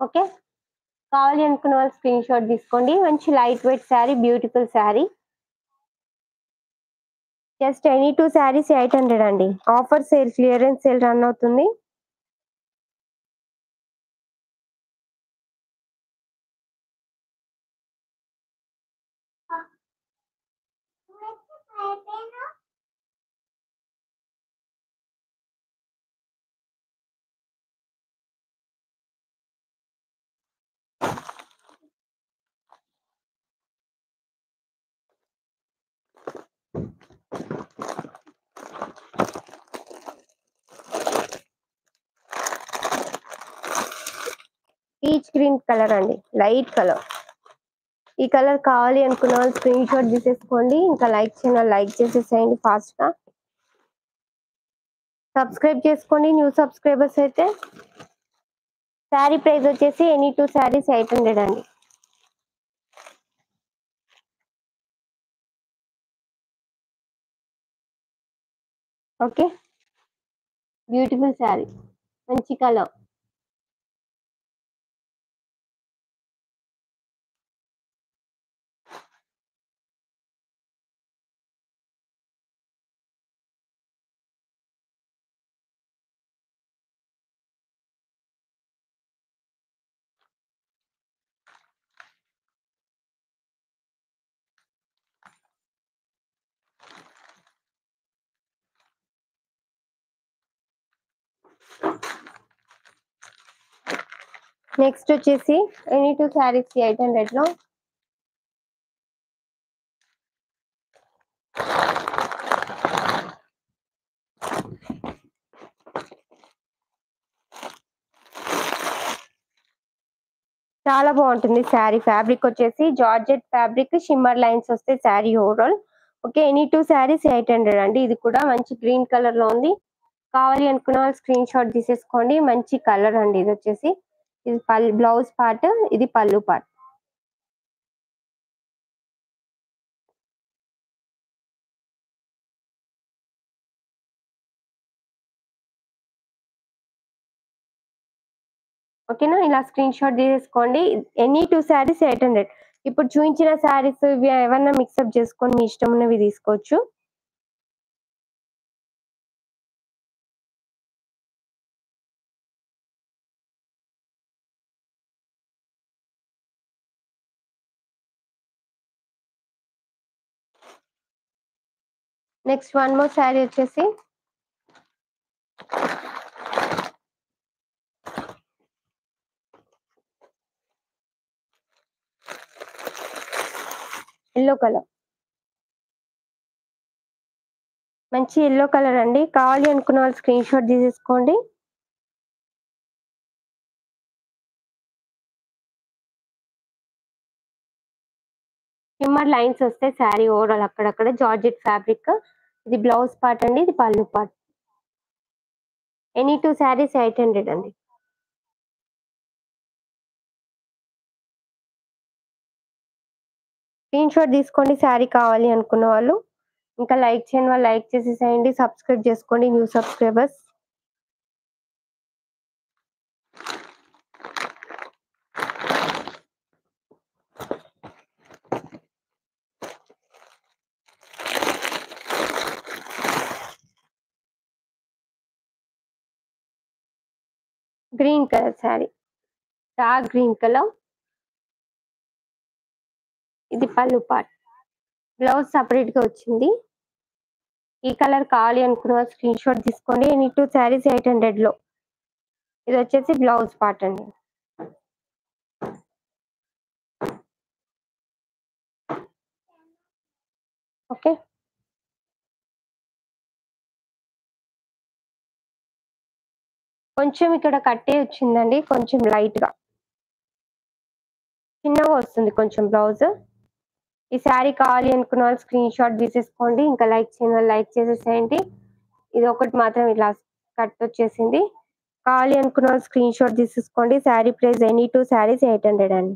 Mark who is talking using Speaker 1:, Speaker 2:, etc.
Speaker 1: Okay. కావాలి అనుకున్న వాళ్ళు స్క్రీన్ షాట్ తీసుకోండి. మంచి light weight sari, beautiful sari. Just any 2 saris 800 అండి. Offer sale, clearance sale run అవుతుంది. పీచ్ గ్రీన్ కలర్ అండి, లైట్ కలర్. ఈ కలర్ కావాలి అనుకున్న వాళ్ళు స్క్రీన్ షాట్ తీసేసుకోండి. ఇంకా లైక్ చేయాలి, లైక్ చేసేసేయండి ఫాస్ట్ గా. సబ్స్క్రైబ్ చేసుకోండి న్యూ సబ్స్క్రైబర్స్ అయితే. శారీ ప్రైస్ వచ్చేసి ఎనీ 2 శారీస్ 800 అండి. ఓకే, బ్యూటిఫుల్ శారీ, మంచి కలర్. నెక్స్ట్ వచ్చేసి ఎనీ 2 శారీస్ 800 లో చాలా బాగుంటుంది శారీ. ఫ్యాబ్రిక్ వచ్చేసి జార్జెట్ ఫ్యాబ్రిక్, షిమ్మర్ లైన్స్ వస్తాయి sari overall. Okay, any 2 saris 800 అండి. ఇది కూడా మంచి గ్రీన్ కలర్ లో ఉంది. కావాలి అనుకున్న వాళ్ళు స్క్రీన్ షాట్ తీసేసుకోండి. మంచి కలర్ అండి. ఇది వచ్చేసి ఇది బ్లౌజ్ పార్ట్, ఇది పళ్ళు పార్ట్. ఓకేనా, ఇలా స్క్రీన్ షాట్ తీసేసుకోండి. ఎనీ 2 శారీస్ 800. ఇప్పుడు చూపించిన శారీస్ ఇవి ఏమన్నా మిక్సప్ చేసుకొని మీ ఇష్టం ఉన్నవి తీసుకోవచ్చు. నెక్స్ట్ వన్ మోర్ శారీ వచ్చేసి ఎల్లో కలర్, మంచి ఎల్లో కలర్ అండి. కావాలి అనుకున్న వాళ్ళు స్క్రీన్ షాట్ తీసేసుకోండి. షిమ్మర్ లైన్స్ వస్తాయి శారీ ఓవరాల్ అక్కడక్కడ, జార్జెట్ ఫ్యాబ్రిక్. ఇది బ్లౌజ్ పార్ట్ అండి, ఇది పళ్ళు పార్ట్. ఎనీ 2 శారీస్ 800 అండి. స్క్రీన్ షాట్ తీసుకోండి శారీ కావాలి అనుకున్న వాళ్ళు. ఇంకా లైక్ చేయని వాళ్ళు లైక్ చేసేసేయండి. సబ్స్క్రైబ్ చేసుకోండి new subscribers. Green colour sari, dark green colour. ఇది పళ్ళు పార్ట్, బ్లౌజ్ సపరేట్ గా వచ్చింది. ఈ కలర్ కావాలి అనుకున్న స్క్రీన్ షాట్ తీసుకోండి. ఎనీ 2 శారీస్ 800 లో. ఇది వచ్చేసి బ్లౌజ్ పార్ట్ అండి. ఓకే, కొంచెం ఇక్కడ కట్టే వచ్చిందండి, కొంచెం లైట్ గా చిన్నగా వస్తుంది కొంచెం బ్లౌజ్. ఈ శారీ కావాలి అనుకున్న వాళ్ళు స్క్రీన్ షాట్ తీసేసుకోండి. ఇంకా లైక్ చేయని వాళ్ళు లైక్ చేసేసేయండి. ఇది ఒకటి మాత్రం ఇలా కట్ వచ్చేసింది. కావాలి అనుకున్న వాళ్ళు స్క్రీన్ షాట్ తీసేసుకోండి. శారీ ప్రైస్ ఎనీ 2 శారీస్ 800 అండి.